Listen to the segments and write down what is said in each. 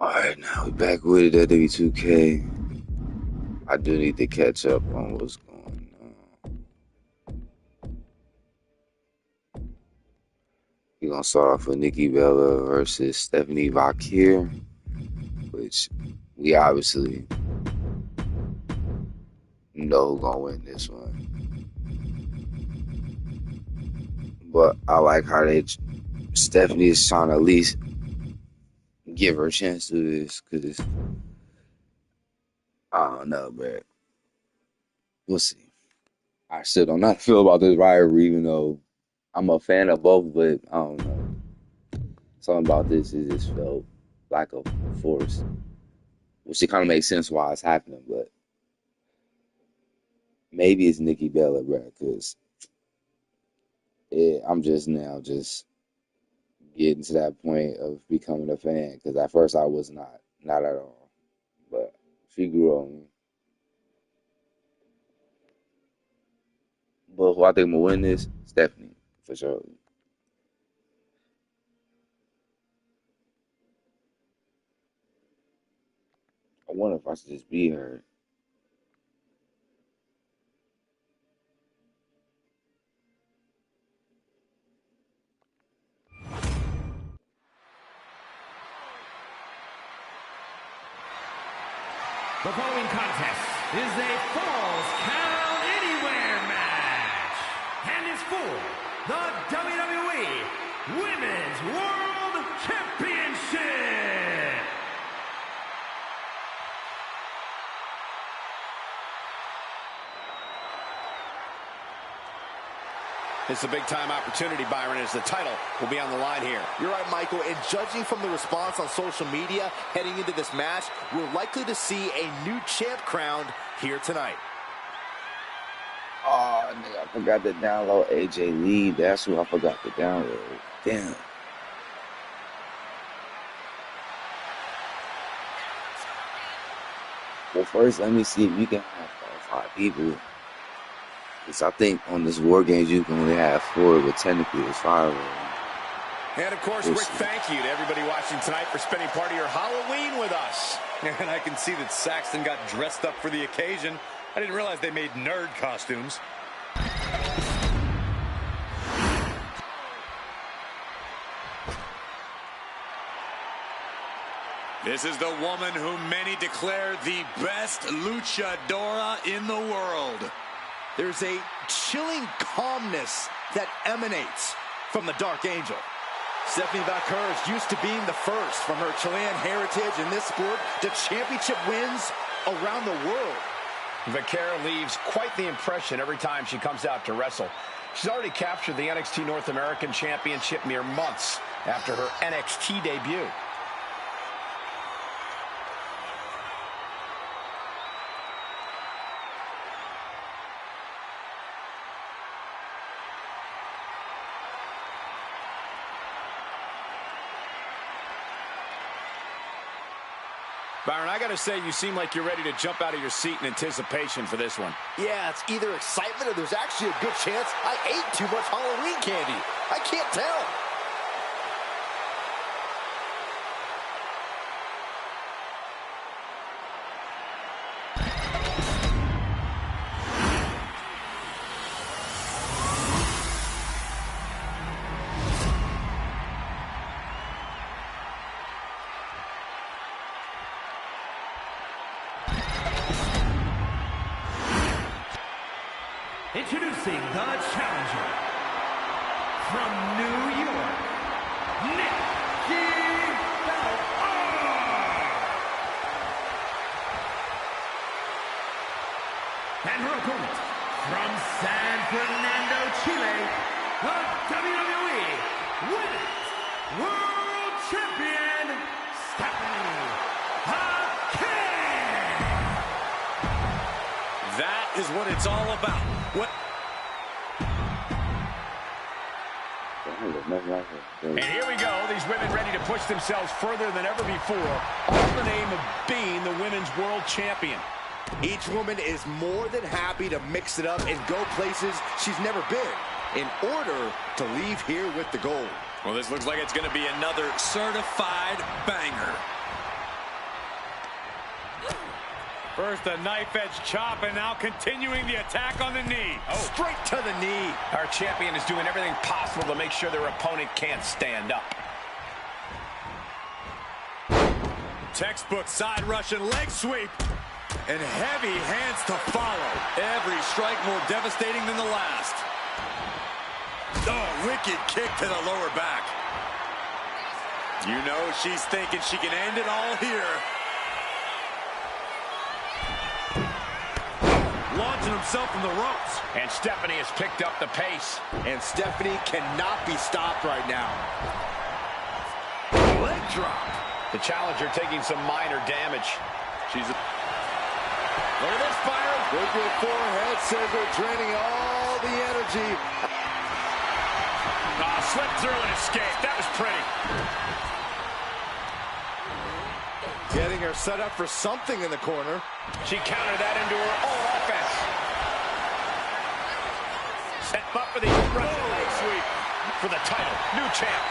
Alright, now we back with it at Wwe 2K. I do need to catch up on what's going on. We're gonna start off with Nikki Bella versus Stephanie Vakir, which we obviously know who's gonna win this one. But I like how Stephanie is trying to at least give her a chance to do this, because I don't know, but we'll see. I still don't know how to feel about this rivalry, even though I'm a fan of both, but I don't know. Something about this, it just felt like a force, which it kind of makes sense why it's happening, but maybe it's Nikki Bella, bro, because I'm just now getting to that point of becoming a fan, because at first I was not at all, but she grew on me. But who I think will win this, Stephanie, for sure. I wonder if I should just be her. The following contest is a Falls Count Anywhere match and is for the WWE Women's World Championship. It's a big-time opportunity, Byron, as the title will be on the line here. You're right, Michael, and judging from the response on social media heading into this match, we're likely to see a new champ crowned here tonight. Oh, nigga, I forgot to download AJ Lee. That's who I forgot to download. Damn. Well, first, let me see if you can have 5 people. Because I think on this War Games, you can only have 4, but technically it's 5 of them. And, of course, quick thank you to everybody watching tonight for spending part of your Halloween with us. And I can see that Saxton got dressed up for the occasion. I didn't realize they made nerd costumes. This is the woman whom many declare the best luchadora in the world. There's a chilling calmness that emanates from the Dark Angel. Stephanie Vakir is used to being the first from her Chilean heritage in this sport to championship wins around the world. Vakir leaves quite the impression every time she comes out to wrestle. She's already captured the NXT North American Championship mere months after her NXT debut. Byron, I got to say, you seem like you're ready to jump out of your seat in anticipation for this one. Yeah, it's either excitement or there's actually a good chance I ate too much Halloween candy. I can't tell. Introducing the challenger from New York, Nikki Bella. And her opponent from San Fernando, Chile, the WWE Women's World Champion, Stephanie Vakir. That is what it's all about. What? And here we go. These women ready to push themselves further than ever before, all in the name of being the Women's World Champion. Each woman is more than happy to mix it up and go places she's never been in order to leave here with the gold. Well, this looks like it's going to be another certified banger. First a knife edge chop, and now continuing the attack on the knee. Oh, straight to the knee. Our champion is doing everything possible to make sure their opponent can't stand up. Textbook side Russian leg sweep. And heavy hands to follow. Every strike more devastating than the last. Oh, wicked kick to the lower back. You know she's thinking she can end it all here. Launching himself from the ropes. And Stephanie has picked up the pace. And Stephanie cannot be stopped right now. Leg drop. The challenger taking some minor damage. Look at this, Byron. Wicked forehead scissor draining all the energy. Slipped through and escaped. That was pretty. Getting her set up for something in the corner. She countered that into her own offense. Set up for the Russian leg sweep. For the title, new champ.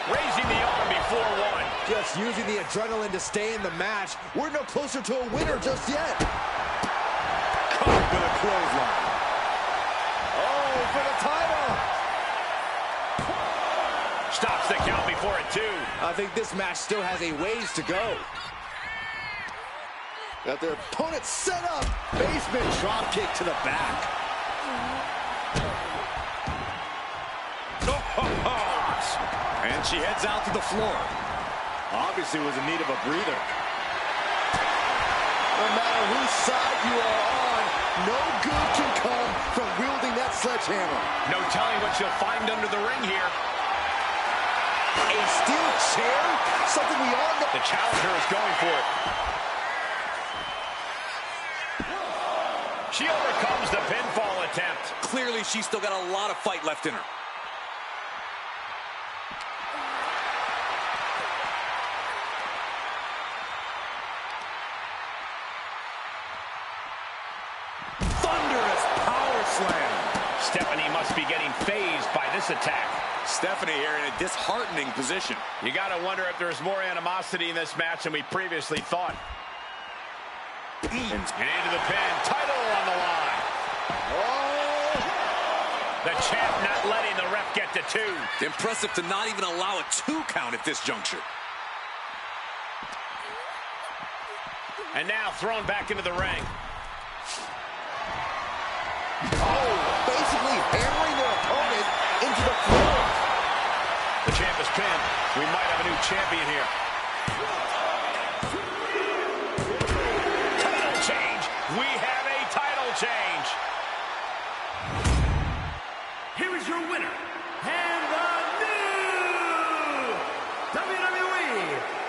Raising the arm before one. Just using the adrenaline to stay in the match. We're no closer to a winner just yet. Caught with a clothesline. Oh, for the title. Stops the count before it, too. I think this match still has a ways to go. Got their opponent set up. Basement drop kick to the back. And she heads out to the floor. Obviously was in need of a breather. No matter whose side you are on, no good can come from wielding that sledgehammer. No telling what you'll find under the ring here. A steel chair? Something we all know. The challenger is going for it. She overcomes the pinfall attempt. Clearly, she's still got a lot of fight left in her. Thunderous power slam. Stephanie must be getting phased by this attack. Stephanie here in a disheartening position. You got to wonder if there's more animosity in this match than we previously thought. And into the pin. Title on the line. Oh. The champ not letting the ref get to two. Impressive to not even allow a 2 count at this juncture. And now thrown back into the ring. Oh, basically hammering their opponent into the floor. The champ is pinned. We might have a new champion here. Title change. We have a title change. Here is your winner, and the new WWE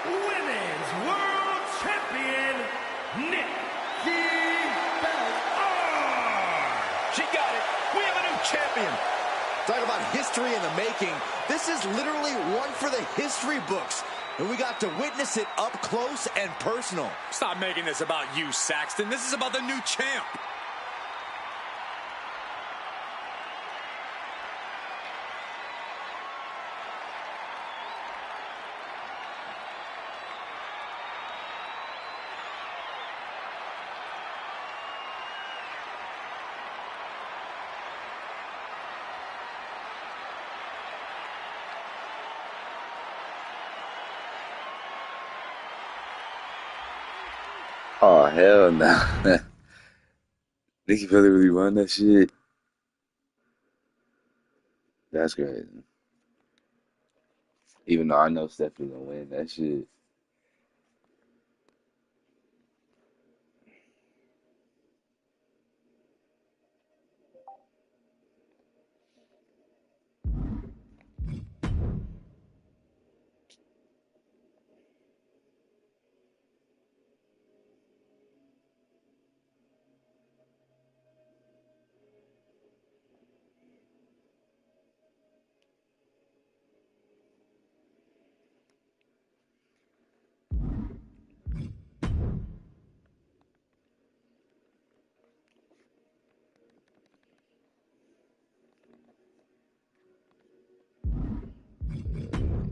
Women's World Champion, Nikki Belair. She got it. We have a new champion. Talk about history in the making. This is literally one for the history books. And we got to witness it up close and personal. Stop making this about you, Saxton. This is about the new champ. Oh, hell no. Nikki Bella really won that shit. That's crazy. Even though I know Stephanie gonna win that shit.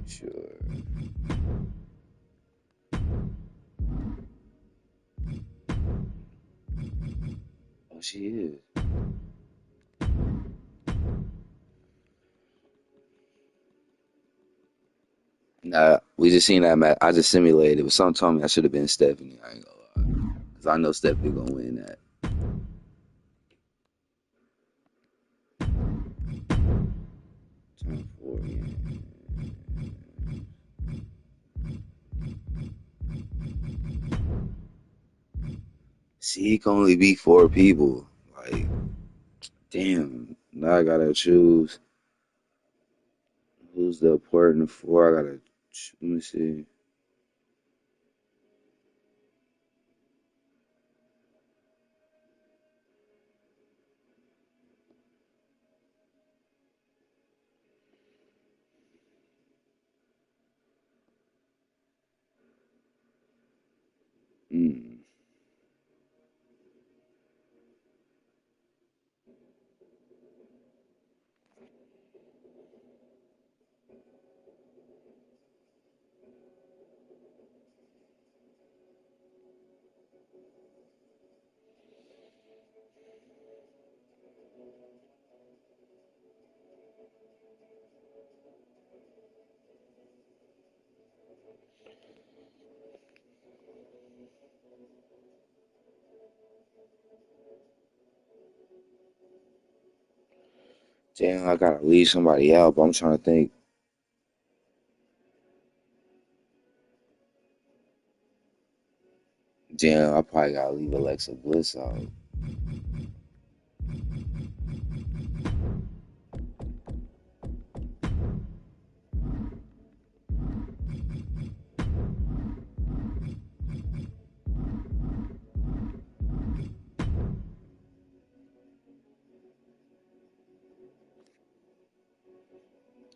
Sure. she is. Nah, we just seen that match. I just simulated it, but someone told me I should have been Stephanie. I ain't gonna lie, because I know Stephanie gonna win that. 24, yeah. See, he can only beat 4 people. Like, damn. Now I gotta choose who's the important 4. I gotta. Let me see. Mm. Damn, I gotta leave somebody out, but I'm trying to think. Damn, I probably gotta leave Alexa Bliss out.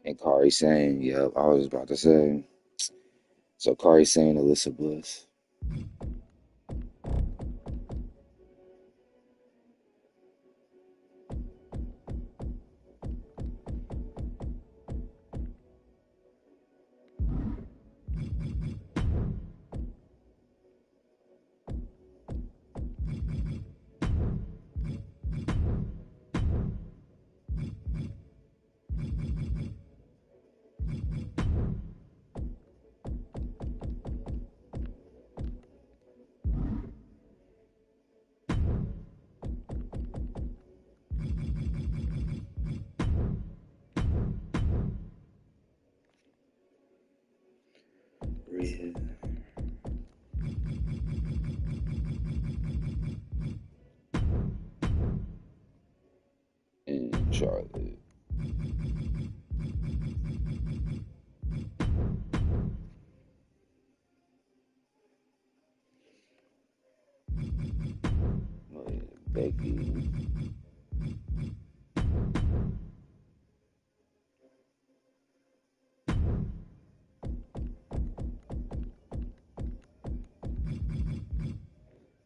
And Kari Sane, yep, I was about to say. So Kari Sane, Alyssa Bliss. Rhea and Charlotte. Oh, yeah, Becky.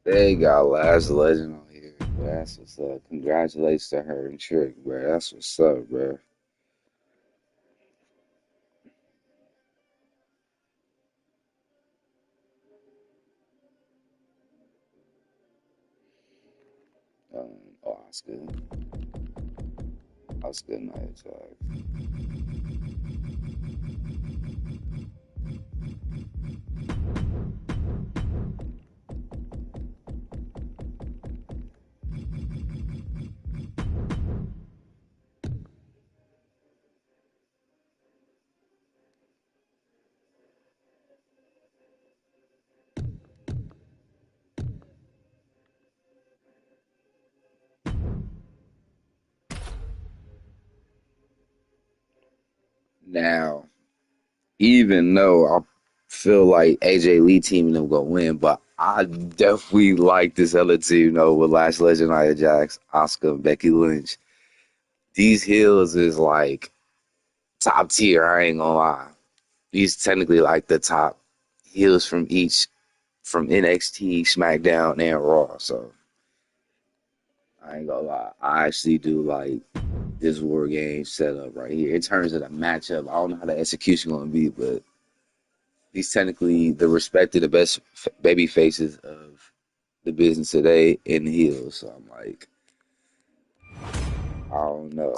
They got Last Legend on here. That's what's up. Congratulations to her and Trick, bro. That's what's up, bro. Oscar. Oscar Night Attack. Now, even though I feel like AJ Lee team and them gonna win, but I definitely like this other team, with Last Legend, Nia Jax, Oscar, and Becky Lynch. These heels is like top tier. I ain't gonna lie. These technically like the top heels from NXT, SmackDown, and Raw. So I ain't gonna lie. I actually do like this War Game setup right here. In terms of the matchup, I don't know how the execution gonna be, but these technically the respected, the best baby faces of the business today in the heels. So I'm like, I don't know.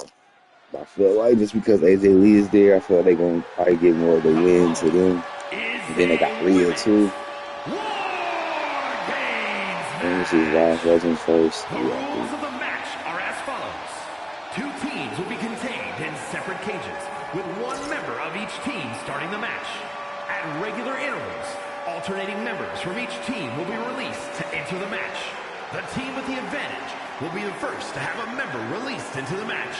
But I feel like just because AJ Lee is there, I feel like they're going to probably give more of the win to them. And then they got Rhea too. And this is Last Legends first. The rules of the match are as follows. 2 teams will be contained in separate cages, with 1 member of each team starting the match. At regular intervals, alternating members from each team will be released to enter the match. The team with the advantage will be the first to have a member released into the match.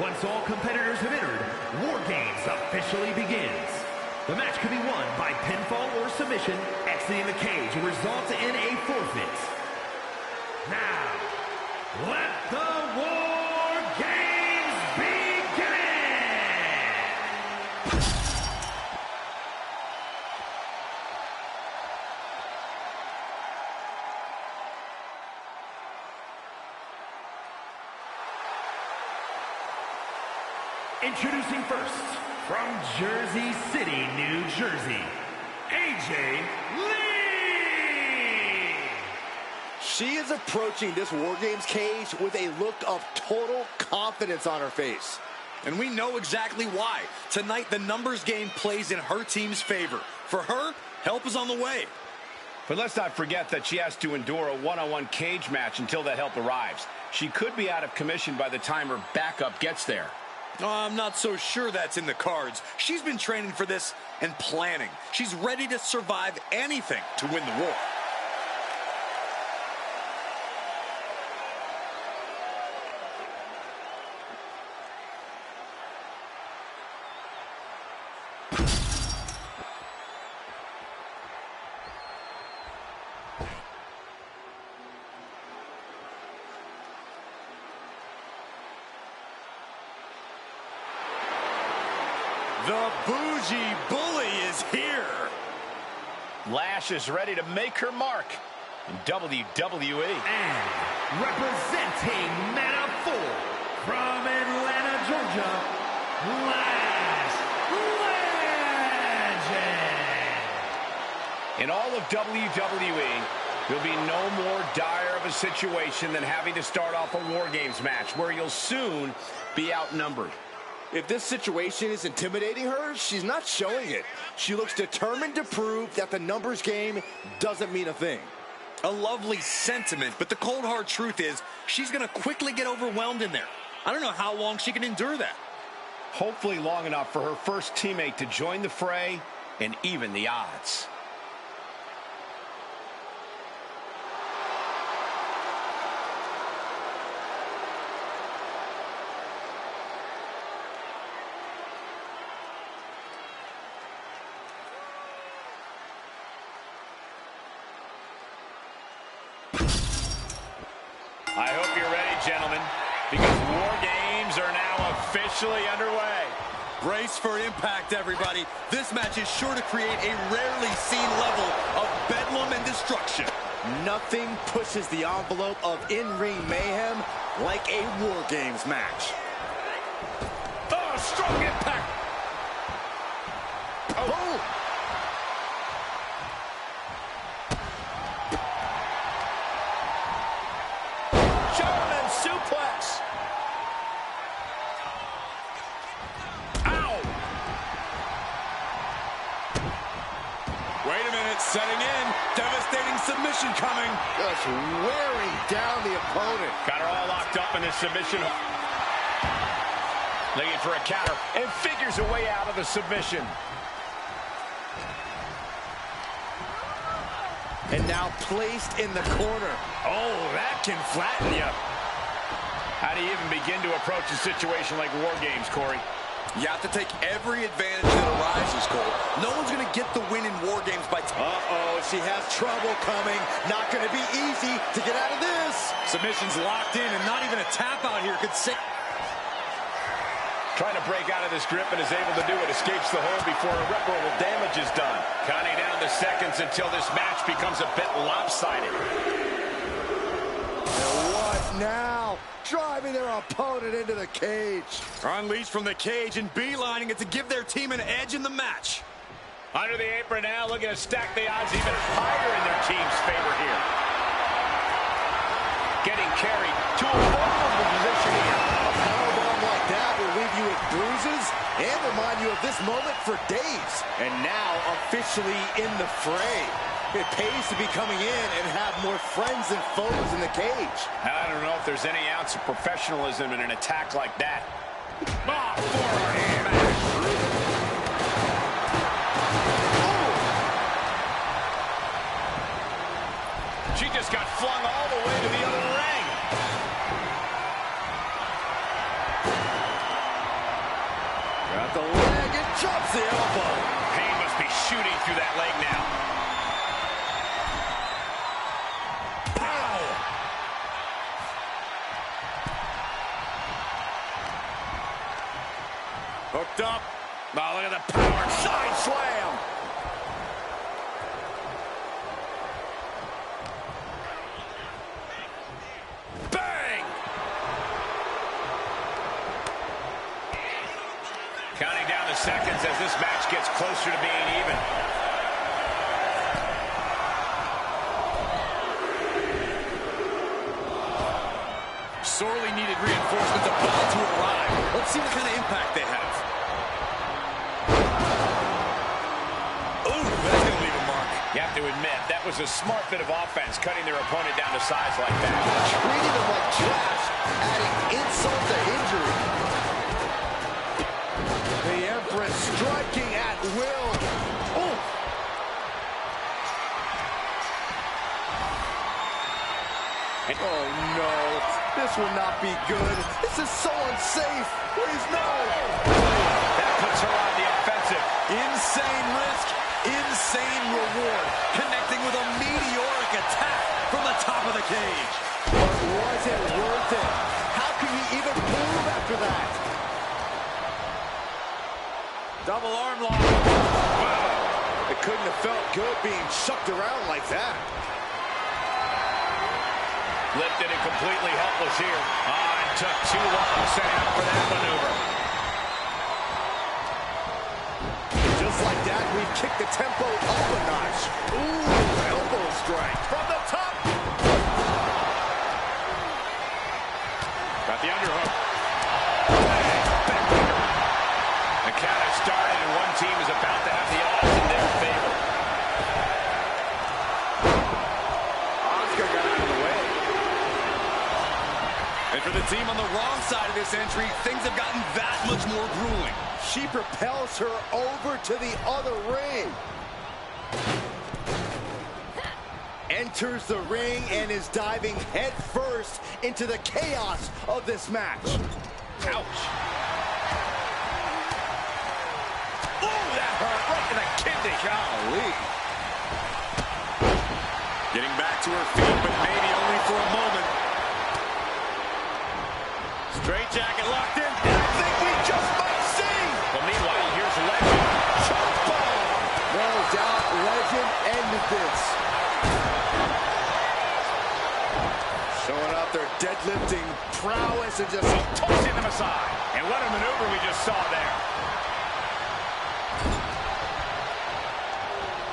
Once all competitors have entered, War Games officially begins. The match could be won by pinfall or submission, exiting the cage will result in a forfeit. Now, let the War Games begin! Introducing first, from Jersey City, New Jersey, AJ Lee! She is approaching this War Games cage with a look of total confidence on her face. And we know exactly why. Tonight, the numbers game plays in her team's favor. For her, help is on the way. But let's not forget that she has to endure a one-on-one cage match until that help arrives. She could be out of commission by the time her backup gets there. I'm not so sure that's in the cards. She's been training for this and planning. She's ready to survive anything to win the war. The Bougie Bully is here. Lash is ready to make her mark in WWE. And representing Mana 4 from Atlanta, Georgia, Lash Legend. In all of WWE, there'll be no more dire of a situation than having to start off a War Games match where you'll soon be outnumbered. If this situation is intimidating her, she's not showing it. She looks determined to prove that the numbers game doesn't mean a thing. A lovely sentiment, but the cold hard truth is she's going to quickly get overwhelmed in there. I don't know how long she can endure that. Hopefully long enough for her first teammate to join the fray and even the odds. I hope you're ready, gentlemen, because War Games are now officially underway. Brace for impact, everybody. This match is sure to create a rarely seen level of bedlam and destruction. Nothing pushes the envelope of in-ring mayhem like a War Games match. Oh, strong impact. Oh. German suplex. Ow. Wait a minute, setting in. Devastating submission coming. Just wearing down the opponent. Got her all locked up in this submission. Looking for a counter and figures a way out of the submission. And now placed in the corner. Oh, that can flatten you. How do you even begin to approach a situation like War Games, Corey? You have to take every advantage that arises, Cole. No one's going to get the win in War Games by... Uh-oh, she has trouble coming. Not going to be easy to get out of this. Submission's locked in, and not even a tap out here could save... Trying to break out of this grip and is able to do it. Escapes the hold before irreparable damage is done. Counting down the seconds until this match becomes a bit lopsided. And what now? Driving their opponent into the cage. Unleashed from the cage and beelining it to give their team an edge in the match. Under the apron now, looking to stack the odds even higher in their team's favor here. getting carried to a vulnerable position here. A powerbomb like that will leave you with bruises and remind you of this moment for days. And now officially in the fray. It pays to be coming in and have more friends than foes in the cage. I don't know if there's any ounce of professionalism in an attack like that. Oh, forehand smash. She just got flung all the way to the other ring. Got the leg and drops the elbow. Pain must be shooting through that leg now. Pow! Hooked up. Oh, look at the power. Side slam. Bang! Counting down the seconds as this match gets closer to being even. Sorely needed reinforcements about to arrive. Let's see what kind of impact they have. Ooh, that's going to leave a mark. You have to admit, that was a smart bit of offense, cutting their opponent down to size like that. Treating them like trash, adding insult to injury. The Empress striking at will. Oh! Oh no, this will not be good. This is so unsafe. Please no. That puts her on the offensive. Insane risk, insane reward. Connecting with a meteoric attack from the top of the cage. But was it worth it? How can he even move after that? Double arm lock. Wow. It couldn't have felt good being shucked around like that. Lifted and completely helpless here. It took too long setting up for that maneuver. Just like that, we've kicked the tempo up a notch. Ooh, elbow strike from the top. Got the underhook. The count has started, and one team is about to have the odds in their favor. Oscar got out of the way. And for the team on the wrong side of this entry, things have gotten that much more grueling. She propels her over to the other ring. Enters the ring and is diving head first into the chaos of this match. Ouch. Ooh, that hurt right to the kidney. Golly. Getting back to her feet, but maybe only for a moment. Straight jacket locked in. And I think we just might see. Well, meanwhile, here's Legend. Choke bomb. No doubt Legend ended this. Showing off their deadlifting prowess and just Tossing them aside. And what a maneuver we just saw there.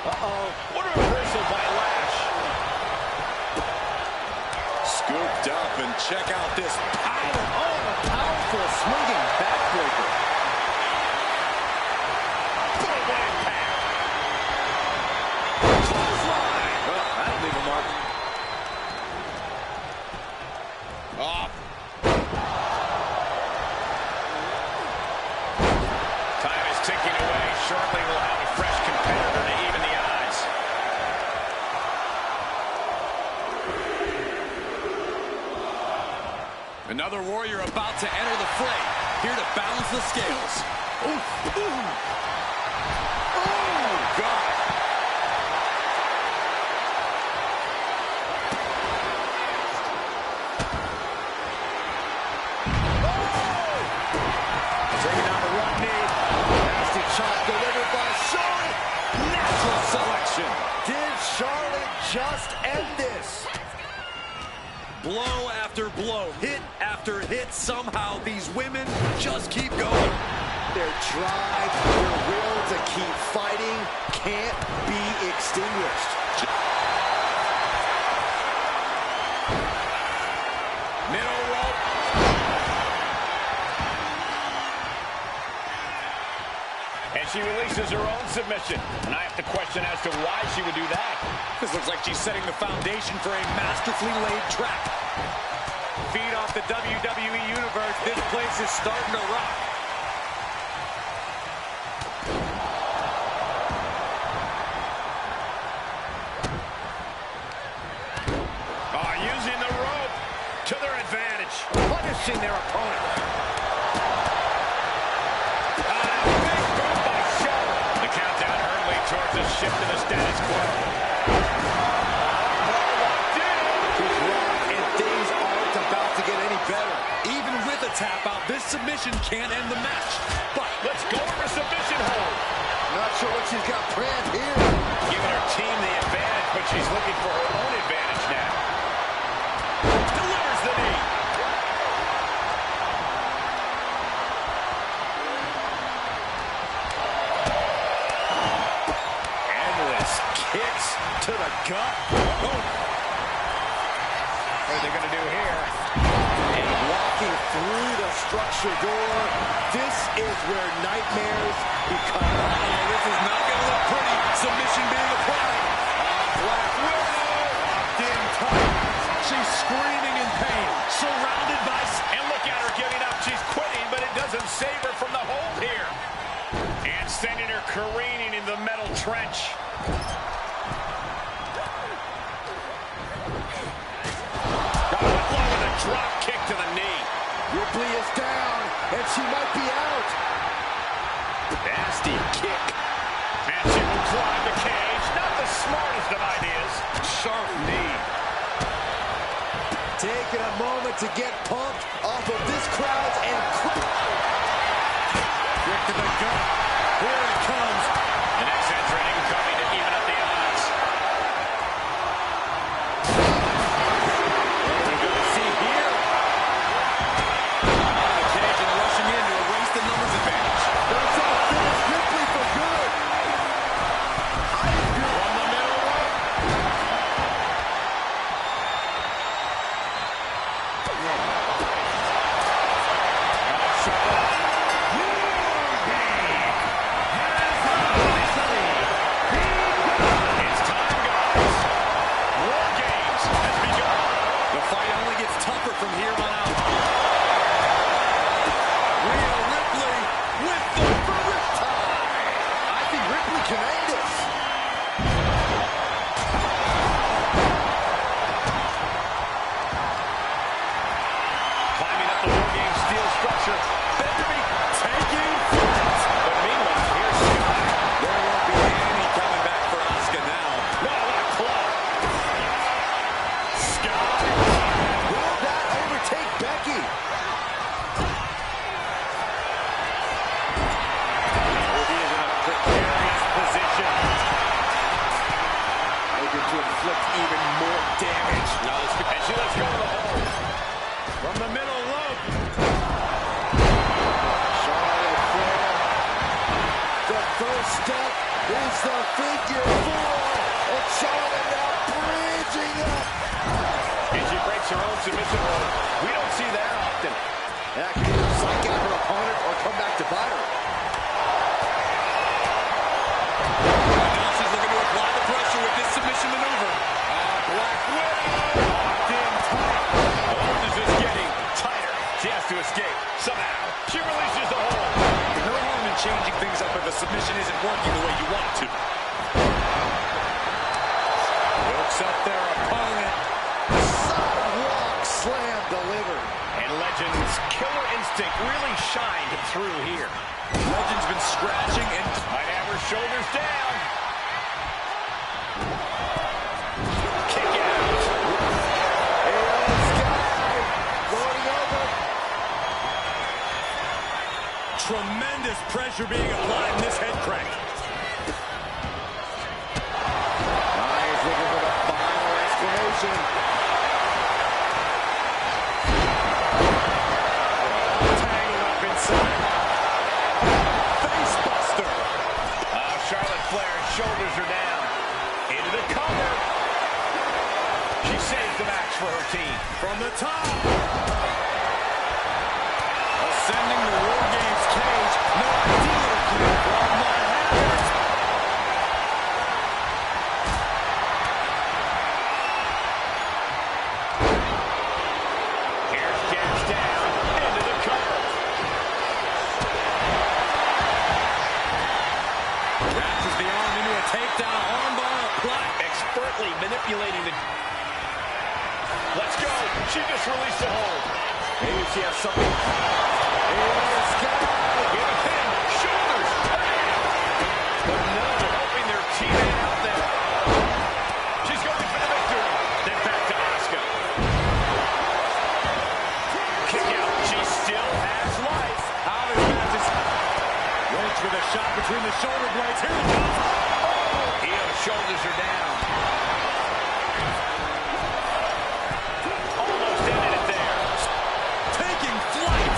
Uh-oh. What a reversal by Lash. Scooped up, and check out this power. oh, a powerful swinging backbreaker. Boom, what impact. Clothesline. Well, that'll leave a mark. Off. Time is ticking away. Shortly we'll have a fresh competitor to even the odds. Another warrior about to enter the fray, here to balance the scales. Ooh, ooh. Oh, God. Taking down the one knee. Nasty chop delivered by Charlotte. Natural selection. Did Charlotte just end this? Blow after blow, hit after hit. Somehow these women just keep going. Their drive, their will to keep fighting can't be extinguished. Middle rope. And she releases her own submission. And I have to question as to why she would do that. This looks like she's setting the foundation for a masterfully laid trap. Feed off the WWE Universe. This place is starting to rock. Using the rope to their advantage. Punishing their opponent. Big move by Charlotte. The countdown early towards a shift to the status quo. He's wrong, and things aren't about to get any better. Even with a tap out, this submission can't end the match. But let's go for a submission hold. Not sure what she's got planned here. Giving her team the advantage, but she's looking for her own advantage now. Delivers the knee. endless kicks to the gut. Oh. What are they going to do here? And walking through the structure door, this is where nightmares become. This is not going to look pretty. Submission being applied. Black Widow locked in tight. She's screaming in pain, surrounded by... And look at her giving up. She's quitting, but it doesn't save her from the hold here. And sending her careening in the metal trench. With a drop kick to the knee. Ripley is down, and she might be out. Nasty kick. And she will climb the cage. Not the smartest of ideas. Sharp knee. Taking a moment to get pumped off of this crowd's and kick to the gut. Here it comes. The next entrant incoming to even up the odds. What are we going to see here? Out of the cage and rushing in to erase the numbers advantage. That's all finished Ripley for good. From the middle rope. It's time, guys. War Games has begun. The fight only gets tougher from here on out. Rhea Ripley with the first time. I think Ripley can end this. Climbing up the War Games steel structure. Better be taking flight. But meanwhile, here's Scott. There won't be any coming back for Asuka now. Wow, what a club. Scott. Will that overtake Becky? Ruby is in a precarious position. Looking to inflict even more damage. And she lets go of the hold. From the middle rope. Charlotte Flair. The first step is the figure four. And Charlotte now bridging up. And she breaks her own submission hold. We don't see that often. That can either psych out her opponent or come back to bite her. Now she's looking to apply the pressure with this submission maneuver. Black Widow locked in tight. The hold is just getting tighter. She has to escape. Somehow, she releases the hold. No harm in changing things up if a submission isn't working the way you want it to. Hooks up their opponent. Sidewalk slam delivered. And Legend's killer instinct really shined through here. Legend's been scratching and Might have her shoulders down. Kick out. Going over. tremendous pressure being applied in this head crank. He's looking for the final exclamation. Tangled up inside. Face buster. Charlotte Flair's shoulders are down. Into the cover. She saves the match for her team. From the top. Maybe she has something. Here's Sky. With a pin. Shoulders. But no, helping their teammate out there. She's going for the victory. Then back to Asuka. Kick out. She still has life. How does matches? Roach with a shot between the shoulder blades. Here it comes. Io's shoulders are down. Almost ended it there. Taking flight.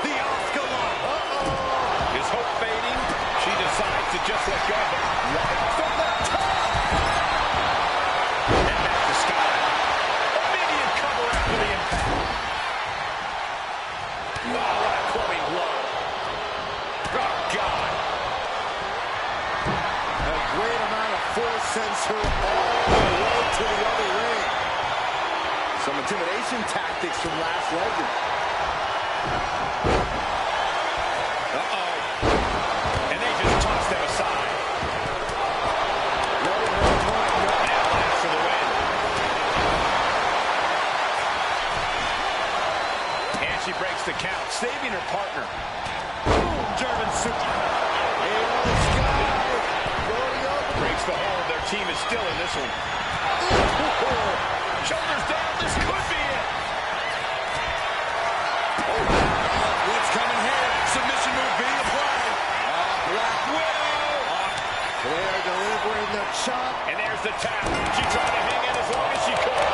The Asuka lock. Is hope fading? She decides to just let go of it. Right from the top. And back to Sky. Immediate cover after the impact. Wow, what a clubbing blow. Oh, God. A great amount of force sends her all the way to the other ring. Some intimidation tactics from last legend. And they just toss them aside. Letting her opponent know. And last for the win. And she breaks the count, saving her partner. German super. Here's Sky. Going over. Breaks the hold. Their team is still in this one. Shoulders down. This could be it. What's coming here? Submission move being applied. Black Widow. They're delivering the chop. And there's the tap. She tried to hang in as long as she could.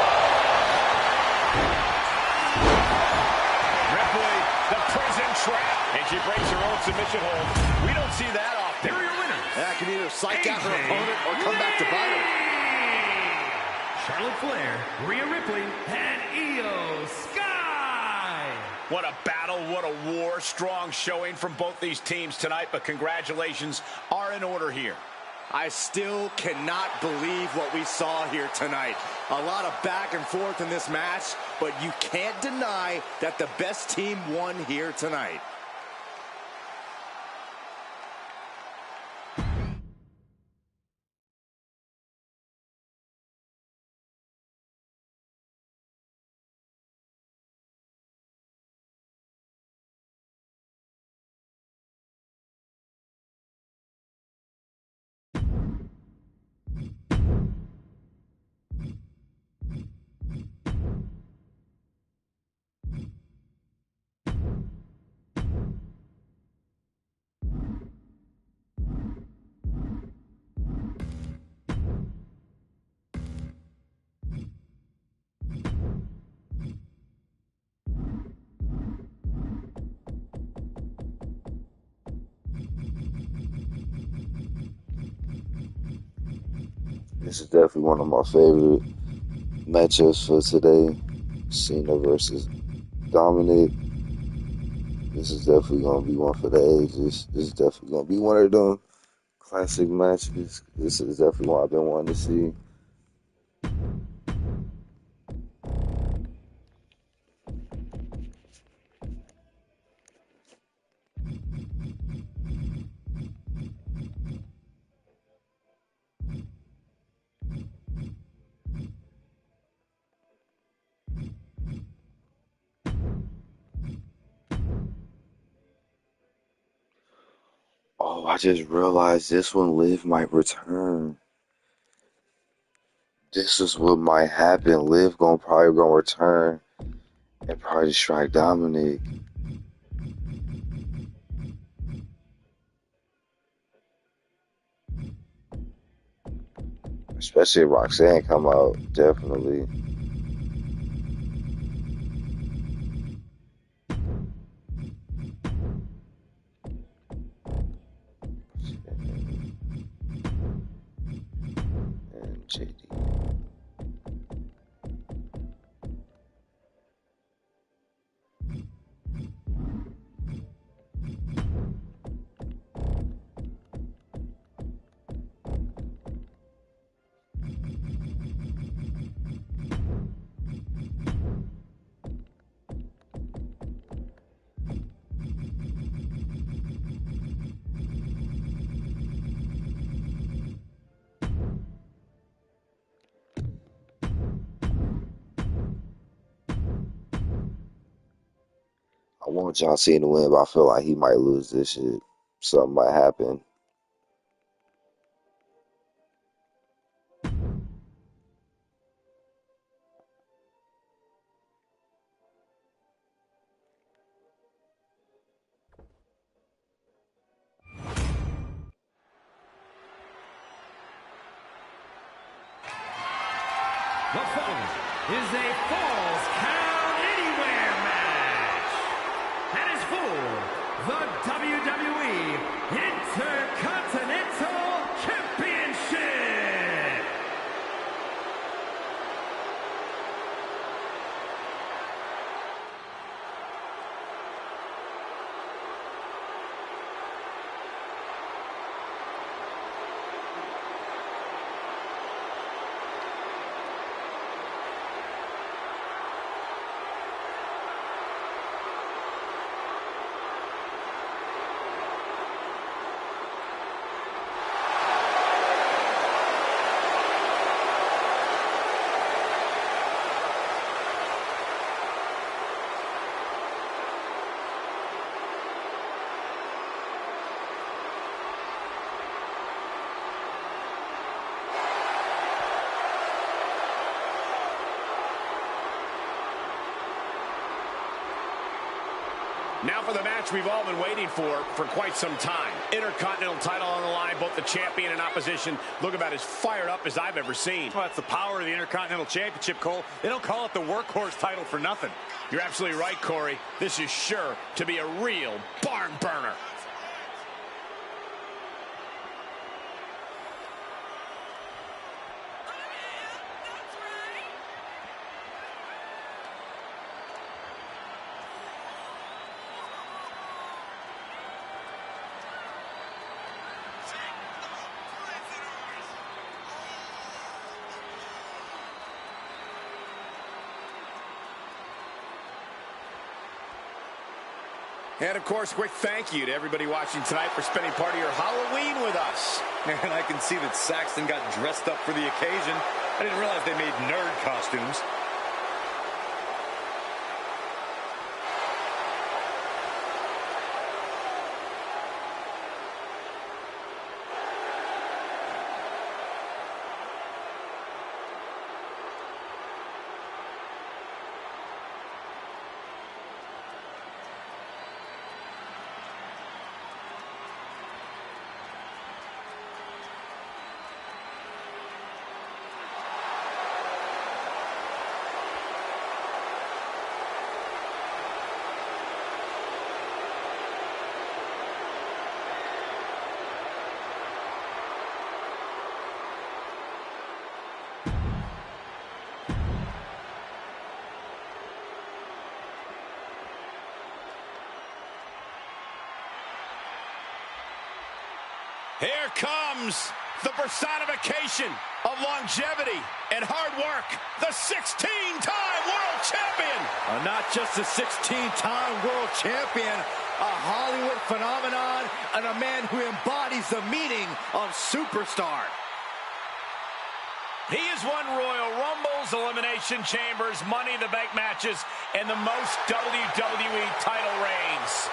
Ripley, the prison trap. And she breaks her own submission hold. We don't see that often. Here are your winners. That can either psych out her AJ opponent or come back to bite her. Charlotte Flair, Rhea Ripley, and Io Sky. What a battle, what a war. Strong showing from both these teams tonight, but congratulations are in order here. I still cannot believe what we saw here tonight. A lot of back and forth in this match, but you can't deny that the best team won here tonight. This is definitely one of my favorite matchups for today. Cena versus Dominic. This is definitely going to be one for the ages. This is definitely going to be one of them classic matches. This is definitely what I've been wanting to see. Oh, I just realized this one Liv might return. This is what might happen. Liv probably gonna return and probably strike Dominic. Especially if Roxanne come out, definitely. And JD. want John Cena to win, but I feel like he might lose this shit. Something might happen. The following is a Falls Count Anywhere match. That is for the WWE Intercontinental Championship. Now for the match we've all been waiting for quite some time. Intercontinental title on the line. Both the champion and opposition look about as fired up as I've ever seen. Well, that's the power of the Intercontinental Championship, Cole. They don't call it the workhorse title for nothing. You're absolutely right, Corey. This is sure to be a real barn burner. And, of course, quick thank you to everybody watching tonight for spending part of your Halloween with us. And I can see that Saxton got dressed up for the occasion. I didn't realize they made nerd costumes. Here comes the personification of longevity and hard work, the 16-time world champion. Not just a 16-time world champion, a Hollywood phenomenon, and a man who embodies the meaning of superstar. He has won Royal Rumbles, Elimination Chambers, Money in the Bank matches, and the most WWE title reigns.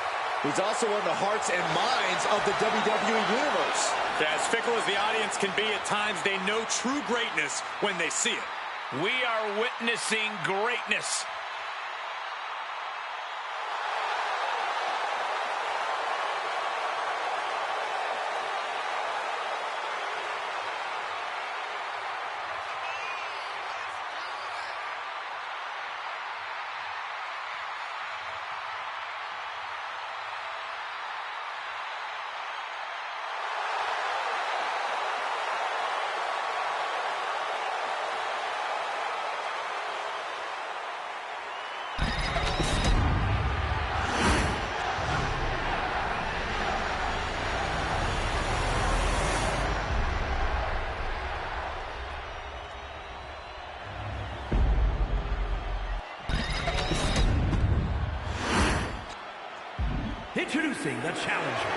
He's also won the hearts and minds of the WWE Universe. As fickle as the audience can be at times, they know true greatness when they see it. We are witnessing greatness. Introducing the challenger.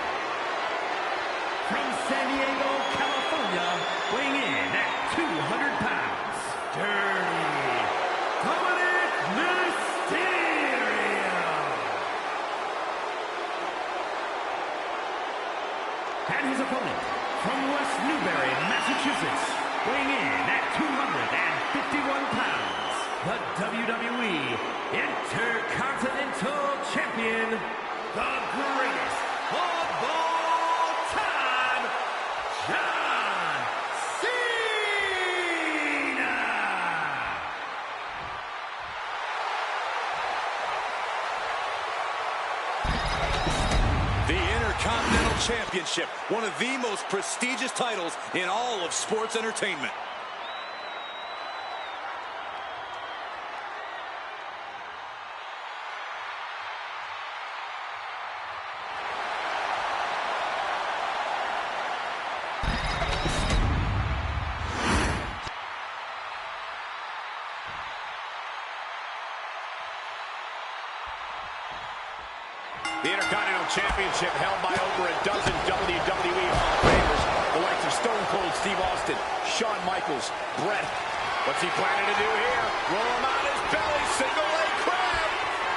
From San Diego, California, weighing in at 200 pounds, Dirty Dominic Mysterio. opponent, from West Newbury, Massachusetts, weighing in at 251 pounds, the WWE Intercontinental Champion, the greatest of all time, John Cena! The Intercontinental Championship, one of the most prestigious titles in all of sports entertainment. The Intercontinental Championship held by over a dozen WWE Hall of Famers, the likes of Stone Cold Steve Austin, Shawn Michaels, Bret. What's he planning to do here? Roll him on his belly, single leg crab.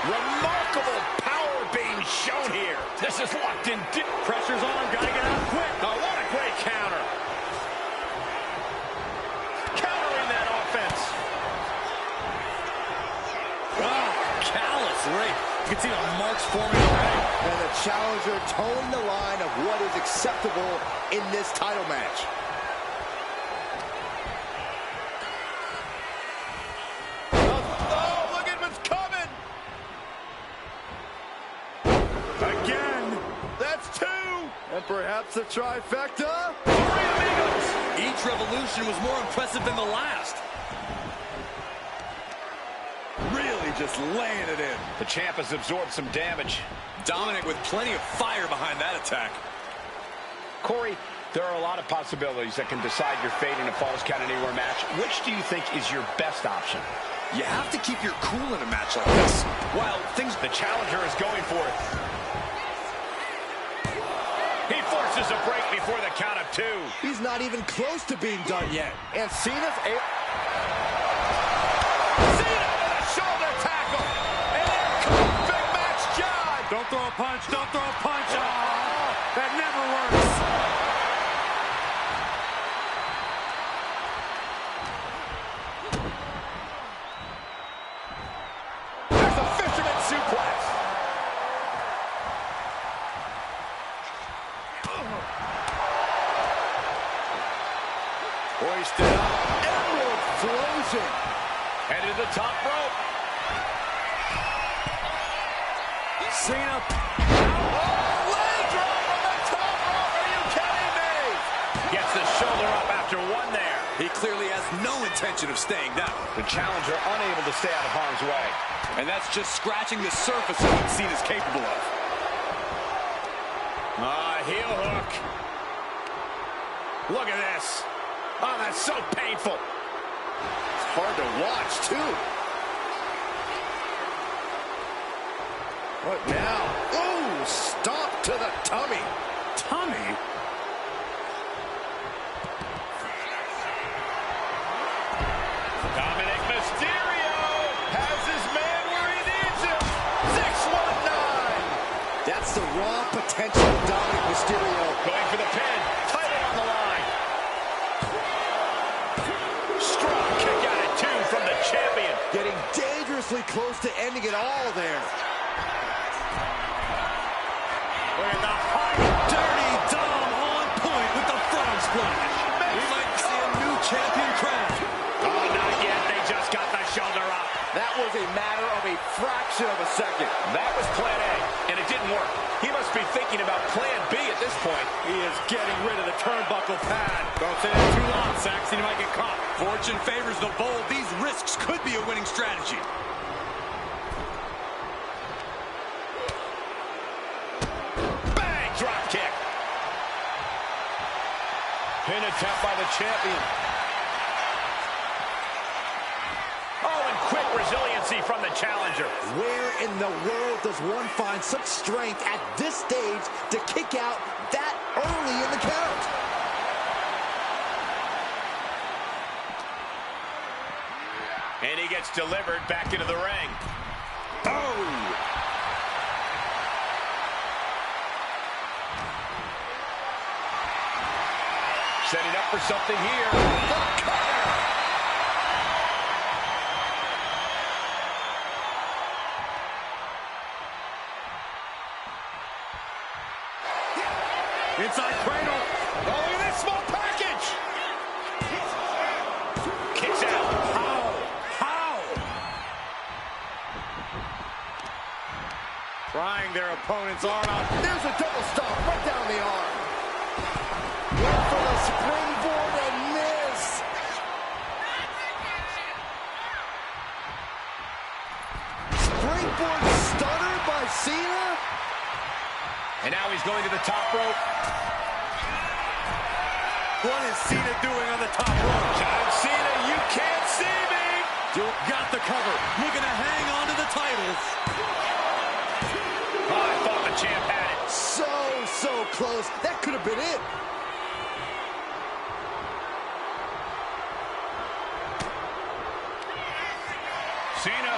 Remarkable power being shown here. This is locked in deep. Pressure's on, gotta get out quick. Oh, what a great counter. Countering that offense. Oh, callous rape. You can see the marks forming already. And the challenger toeing the line of what is acceptable in this title match. Oh, look at what's coming. Again. That's two. And perhaps the trifecta. Three amigos. Each revolution was more impressive than the last. Really just laying it in. The champ has absorbed some damage. Dominic with plenty of fire behind that attack. Corey, there are a lot of possibilities that can decide your fate in a Falls Count Anywhere match. Which do you think is your best option? You have to keep your cool in a match like this. Well, the challenger is going for it. He forces a break before the count of two. He's not even close to being done yet. And Cena's able. Don't throw a punch, don't throw a punch. Oh, that never works. There's a fisherman suplex. Hoisted up. Emerald Flosion. Headed to the top rope. Cena. Leg drop from the top rope. Are you kidding me? Gets the shoulder up after one there. He clearly has no intention of staying down. The challenger unable to stay out of harm's way. And that's just scratching the surface of what Cena's capable of. Heel hook. Look at this. Oh, that's so painful. It's hard to watch, too. What now? Ooh, stop to the tummy. Tummy? Dominic Mysterio has his man where he needs him. 619. That's the raw potential of Dominic Mysterio. Going for the pin. Title on the line. Strong kick out at two from the champion. Getting dangerously close to ending it all there. Look at the height. Dirty Dom on point with the frog splash. We might see a new champion crowned. Oh, not yet. They just got the shoulder up. That was a matter of a fraction of a second. That was plan A, and it didn't work. He must be thinking about plan B at this point. He is getting rid of the turnbuckle pad. Don't say that too loud, Saxon. He might get caught. Fortune favors the bold. These risks could be a winning strategy. Bang! Drop kick. Pin attempt by the champion. Oh, and quick resiliency from the challenger. Where in the world does one find such strength at this stage to kick out that early in the count? And he gets delivered back into the ring. Oh! for something here. The cover. Inside cradle. Oh, look at this small package. Kicks out. How? Prying their opponent's arm out. There's a double stomp right down the arm. Went for the springboard and miss. Springboard stunner by Cena. And now he's going to the top rope. What is Cena doing on the top rope? John Cena, you can't see me. Got the cover. Looking to hang on to the titles. Oh, I thought the champ had it. So close. That could have been it. Cena,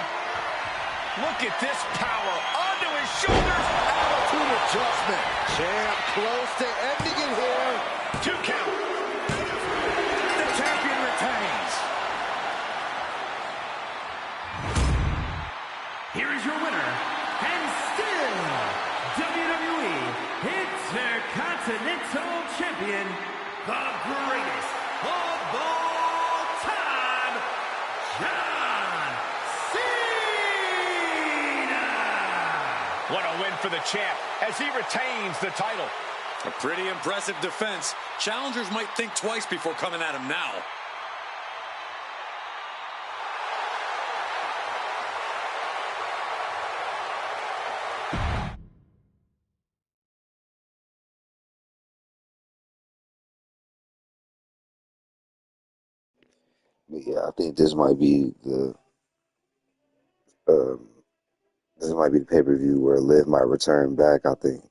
look at this power. Onto his shoulders. Attitude adjustment. Champ close to ending it here. 2 count. The champion retains. Here is your winner, and still WWE Intercontinental Champion, the greatest of all time, John Cena! What a win for the champ as he retains the title. A pretty impressive defense. Challengers might think twice before coming at him now. But yeah, I think this might be the um, pay-per-view where Liv might return back, I think.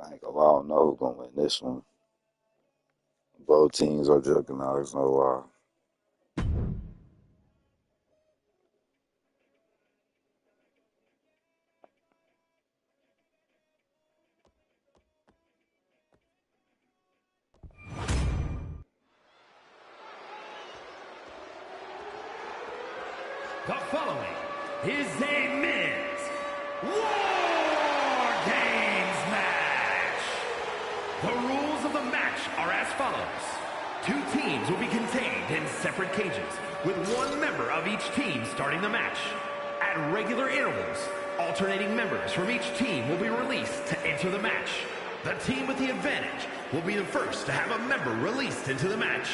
I ain't gonna lie, I don't know who's gonna win this one. Both teams are juggernauts, no lie. The following is a men's War Games match. The rules of the match are as follows. 2 teams will be contained in separate cages, with 1 member of each team starting the match. At regular intervals, alternating members from each team will be released to enter the match. The team with the advantage will be the first to have a member released into the match.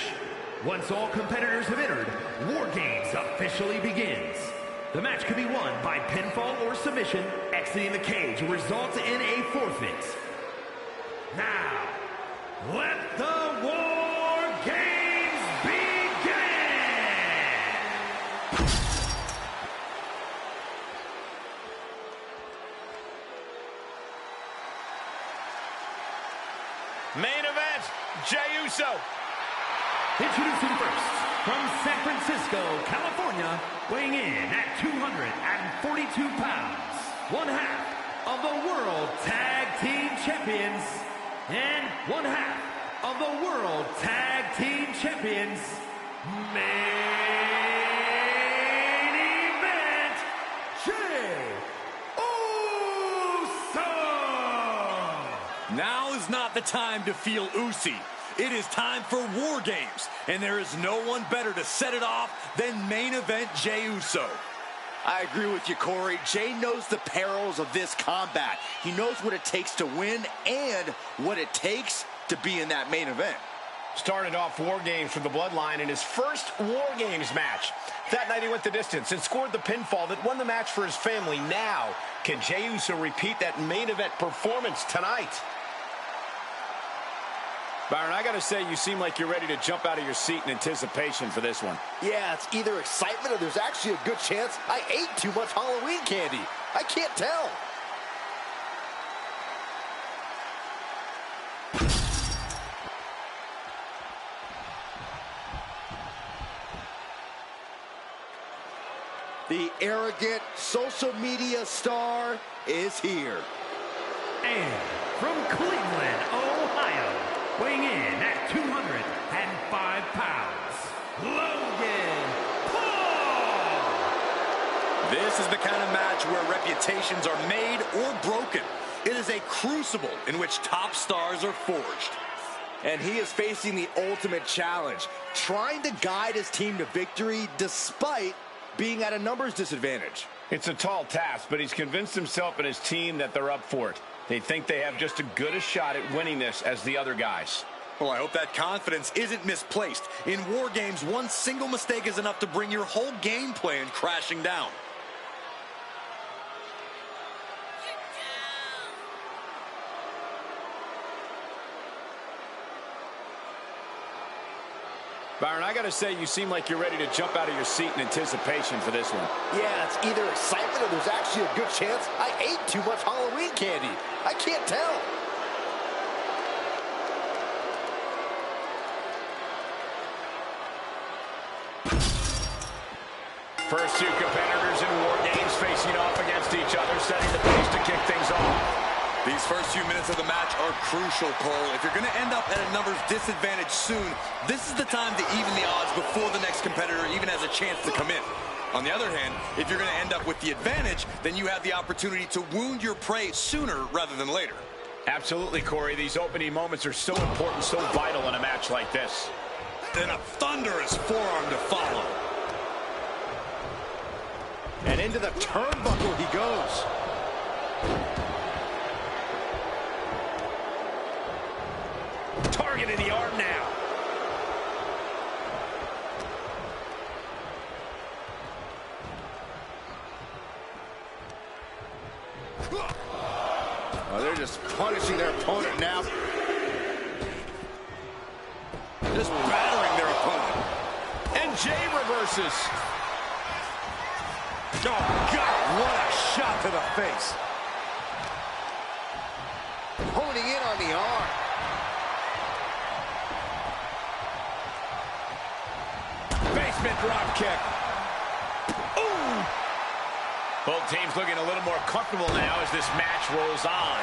Once all competitors have entered, War Games officially begins. The match can be won by pinfall or submission. Exiting the cage will result in a forfeit. Now, let the War Games begin! Main event, Jey Uso. Introducing first, from San Francisco, California, weighing in at 242 pounds, 1/2 of the World Tag Team Champions, and 1/2 of the World Tag Team Champions, main event, Jey Uso! Now is not the time to feel oozy. It is time for War Games, and there is no one better to set it off than main event Jey Uso. I agree with you, Corey. Jey knows the perils of this combat. He knows what it takes to win and what it takes to be in that main event. Started off War Games for the Bloodline in his first War Games match. That night he went the distance and scored the pinfall that won the match for his family. Now, can Jey Uso repeat that main event performance tonight? Byron, I gotta say, you seem like you're ready to jump out of your seat in anticipation for this one. Yeah, it's either excitement or there's actually a good chance I ate too much Halloween candy. I can't tell. The arrogant social media star is here. And from Cleveland, Ohio, weighing in at 205 pounds, Logan Paul! This is the kind of match where reputations are made or broken. It is a crucible in which top stars are forged. And he is facing the ultimate challenge, trying to guide his team to victory despite being at a numbers disadvantage. It's a tall task, but he's convinced himself and his team that they're up for it. They think they have just as good a shot at winning this as the other guys. Well, I hope that confidence isn't misplaced. In War Games, one single mistake is enough to bring your whole game plan crashing down. Byron, I gotta say, you seem like you're ready to jump out of your seat in anticipation for this one. Yeah, it's either excitement or there's actually a good chance I ate too much Halloween candy. I can't tell. First 2 competitors in War Games facing off against each other, setting the pace to kick things off. These first few minutes of the match are crucial, Cole. If you're going to end up at a numbers disadvantage soon, this is the time to even the odds before the next competitor even has a chance to come in. On the other hand, if you're going to end up with the advantage, then you have the opportunity to wound your prey sooner rather than later. Absolutely, Corey. These opening moments are so important, so vital in a match like this. And a thunderous forearm to follow. And into the turnbuckle he goes. Targeting the arm now. Oh, they're just punishing their opponent now. Just battering their opponent. And Jey reverses. Oh, God, what a shot to the face. Honing in replacement drop kick. Ooh! Both teams looking a little more comfortable now as this match rolls on.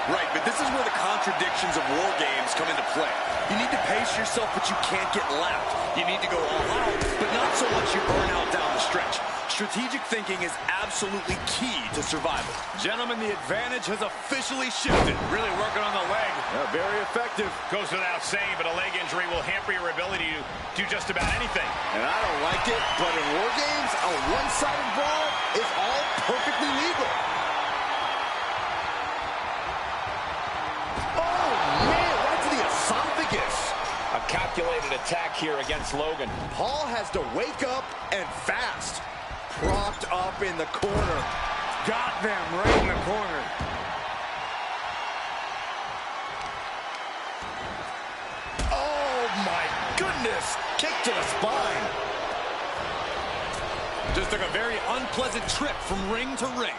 Right, but this is where the contradictions of war games come into play. You need to pace yourself, but you can't get lapped. You need to go all out, but not so much you burn out down the stretch. Strategic thinking is absolutely key to survival. Gentlemen, the advantage has officially shifted. Really working on the leg. Yeah, very effective. Goes without saying, but a leg injury will hamper your ability to do just about anything. And I don't like it, but in war games, a one-sided brawl is all perfectly legal. Oh, man, right to the esophagus. A calculated attack here against Logan. Paul has to wake up and fast. Propped up in the corner. Got them right in the corner. Oh, my goodness. Kick to the spine. Just took a very unpleasant trip from ring to ring.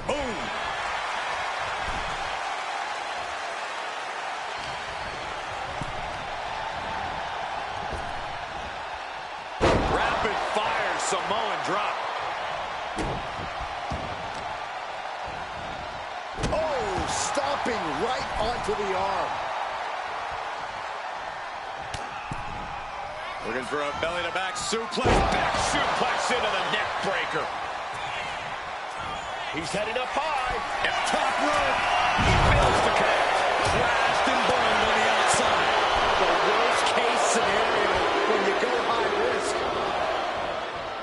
Boom. Rapid fire Samoan drop. Oh, stomping right onto the arm. Looking for a belly-to-back suplex. Back suplex into the neck breaker. He's headed up high. Top rope. He fails to connect. Crashed and burned on the outside. The worst case scenario when you go high risk.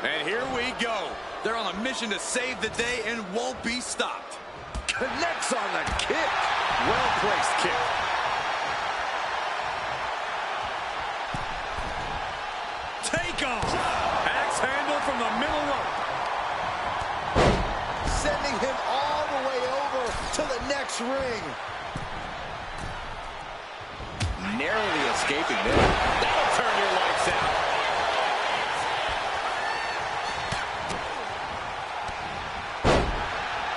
And here we go. They're on a mission to save the day and won't be stopped. Connects on the kick. Well-placed kick. Take off. Axe handle from the middle rope. Sending him all the way over to the next ring. Narrowly escaping there. That'll turn your lights out.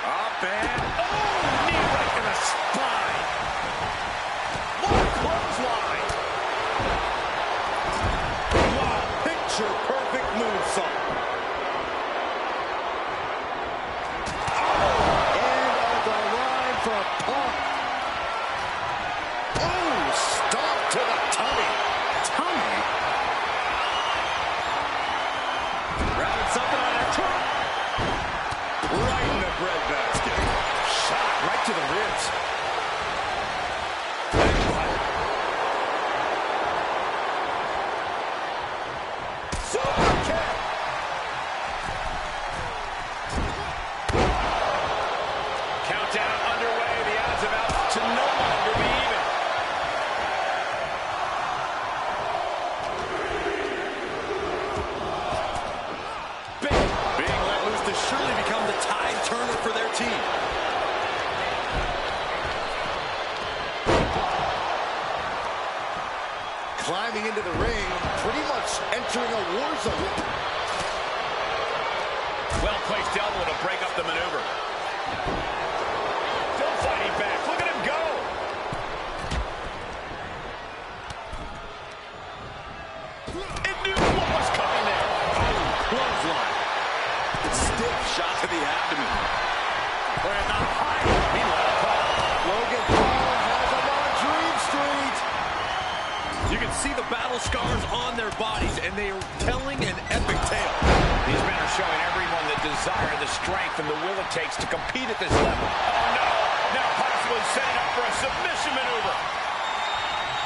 Up and... Oh, knee right to the spine. What a clothesline. Wow, picture perfect moonsault. End of the line for Punk. Oh, stomp to the tummy. Tummy? Grabbing something on that trunk. Right in the breadbasket. Shot right to the ribs. Super kick. Countdown underway. The odds about to no longer be even. Being let loose to surely become the tide turner for their team. Climbing into the ring, pretty much entering a war zone. Well-placed elbow to break up the maneuver. Still fighting back. Look at him go. It knew what was coming there. Clothesline. Stiff Shot to the abdomen. We're not high. Meanwhile, Paul. Logan Paul has him on Dream Street. You can see the battle scars on their bodies, and they are telling an epic tale. These men are showing everyone the desire, the strength, and the will it takes to compete at this level. Oh, no. Now possibly setting up for a submission maneuver.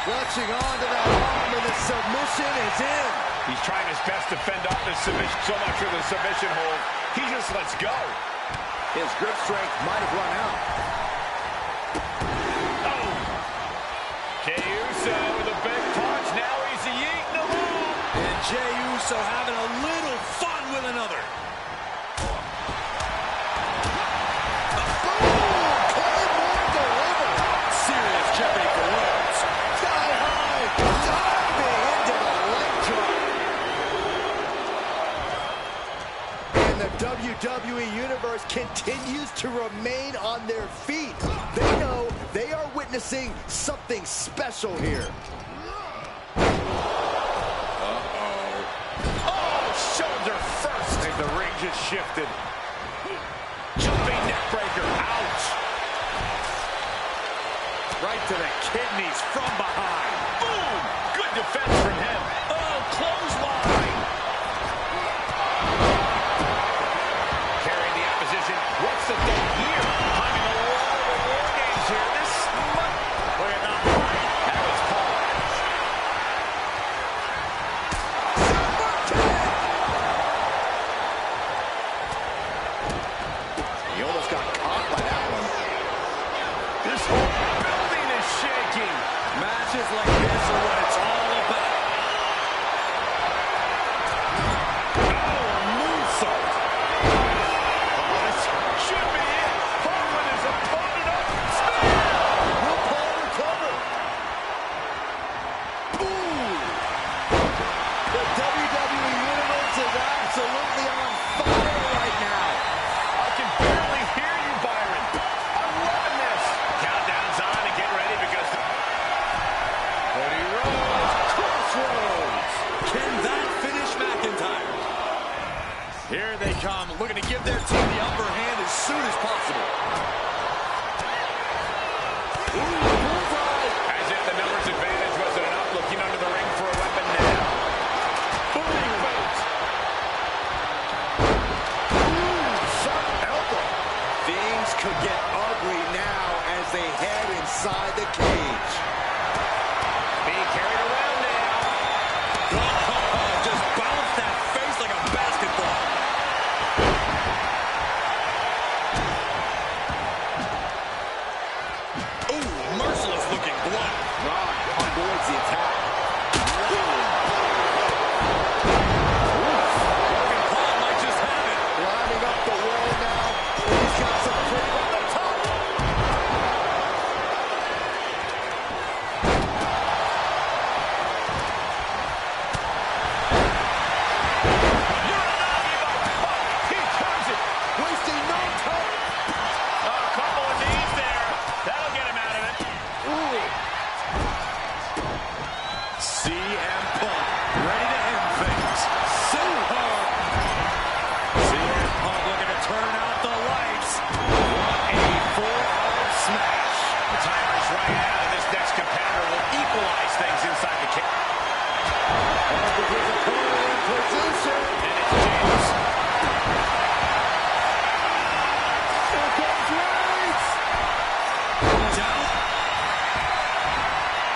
Clutching onto that arm, and the submission is in. He's trying his best to fend off this submission, so much for the submission hold. He just lets go. His grip strength might have run out. Oh. Jey Uso with a big punch. Now he's eating along. And Jey Uso having a little fun with another. Claymore delivered. Serious jeopardy for Rhodes. Sky high, diving into the leg drop. And the WWE Universe continues to remain on their feet. They know they are witnessing something special here. just shifted. Jumping neck breaker. Ouch. Right to the kidneys from behind. Boom. Good defense from him. Oh, clothesline. Carrying the opposition. What's the thing here? Climbing a lot of the war games here. This might... Look at that. That was Paul. He almost got caught by that one. This whole building is shaking. Matches like this are what it's all about. Oh, a moonsault. Oh, this should be it. Pulling his opponent up. Spear. Will Paul recover? Ooh! The WWE Universe is absolutely on fire right now. I can barely hear you, Byron. I'm loving this. Countdown's on and get ready because Cody Rhodes, crossroads. Can that finish McIntyre? Here they come, looking to give their team the upper hand as soon as possible. Ooh, bullseye. As if the numbers advantage wasn't enough, looking under the ring for a weapon now. Booty boot. Ooh, sharp elbow. Things could get ugly now as they head inside the cage. Being carried around now. Just bounce that face like a basketball. Ooh, merciless looking blood. Ron avoids the attack. Logan Paul might just have it. Lining up the wall now. He's got some grip on the top. He turns it. Wasting no time. A couple of knees there. That'll get him out of it. Ooh. CM Punk ready to end things. Super. CM Punk looking to turn out the lights. What a forearm smash. The timer's running out, and this next competitor will equalize things inside the cage. Position. And it's James. Here comes Reigns. Down.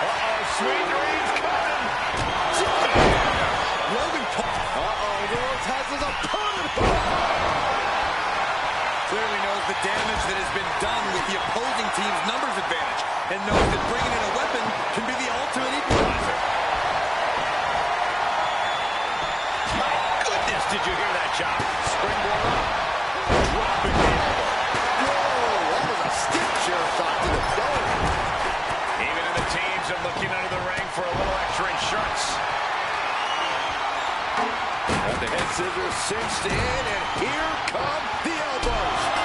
Uh-oh, sweet dreams coming. Logan Paul Rhodes has his opponent. clearly knows the damage that has been done with the opposing team's numbers advantage and knows that bringing in a weapon can be the ultimate equalizer. My goodness, did you hear that chop? Springboard up. Dropping the elbow. Whoa, that was a stiff chair shot to the dome. Even in the teams are looking under the ring for a little extra insurance. And the head scissors cinched in, and here come the elbows.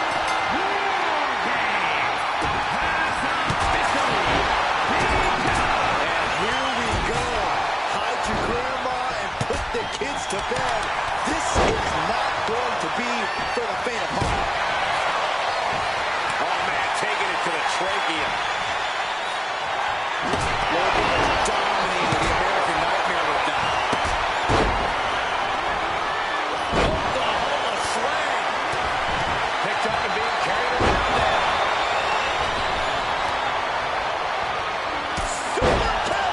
And here we go. Hide your grandma and put the kids to bed. This is not going to be for the faint of heart. Oh, man, taking it to the trachea. Logan has dominated the American Nightmare with that. Oklahoma slam. Picked up and being carried around there. Super kick.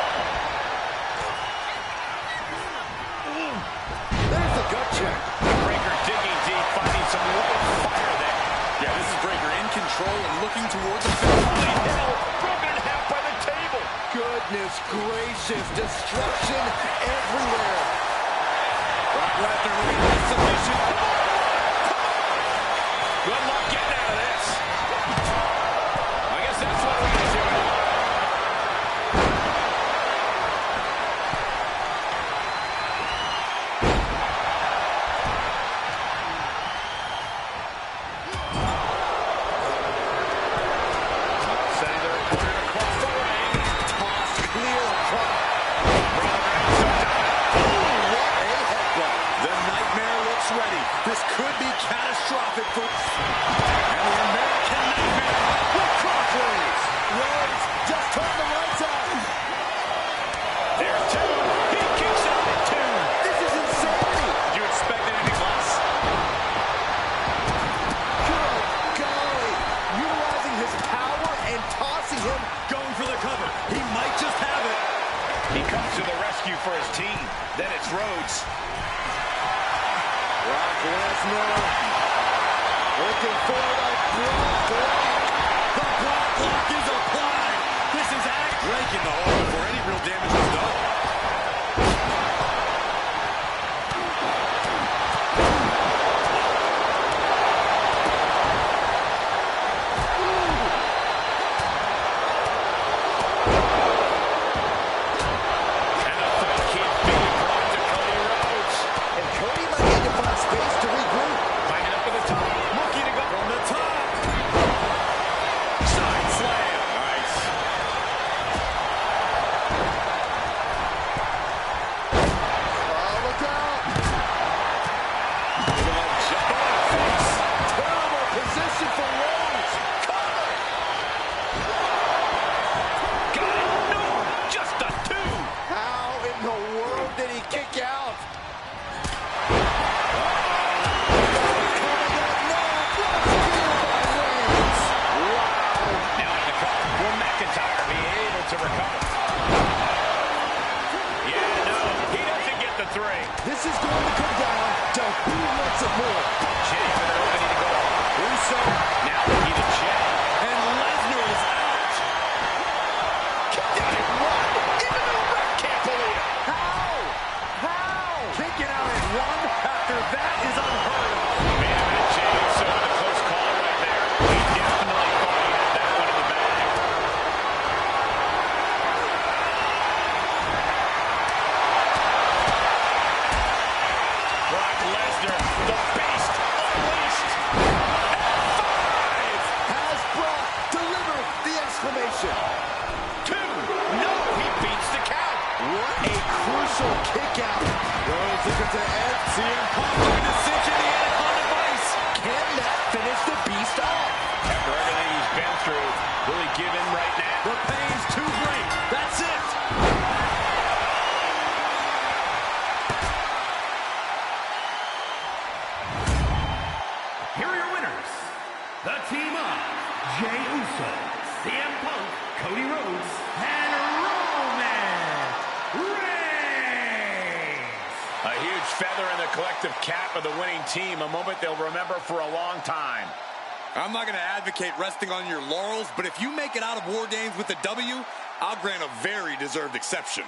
There's the gut check. Breaker digging deep, finding some white fire there. Yeah, this is Breaker in control and looking towards the finish. Hell, broken in half by the table. Goodness gracious, destruction everywhere. Brock Lesnar looking for submission. Good luck getting out of this. I guess that's what we're going to do. Sending their opponent across the ring. Tossed clear across. What a headbutt. The Nightmare looks ready. This He comes to the rescue for his team. Then it's Rhodes. Brock Lesnar looking for the Brock Lock. The Brock Lock is applied. This is breaking the hold before any real damage is done. This is going to come down to who wants it more. Jay with an opening to go. Russo. Now looking to Jay. And Lesnar is out. Kicked out at one. Into the ref. Can't believe it. How? Kicking out at one after that is unheard of. Man, Jay Uso with a close call right there. He definitely thought he had that one in the bag. Brock Lesnar, the beast, unleashed. F5. Has Brock delivered the exclamation? 2. No, he beats the count. What a crucial kick out. Rhodes looking to end. CM Punk looking to cinch in the Anaconda Vice. Can that finish the beast off? After everything he's been through, will he give in right now? The pain's too great. That's it. Here are your winners. The team of Jey Uso, CM Punk, Cody Rhodes, and Roman Reigns. A huge feather in the collective cap of the winning team, a moment they'll remember for a long time. I'm not going to advocate resting on your laurels, but if you make it out of War Games with a W, I'll grant a very deserved exception.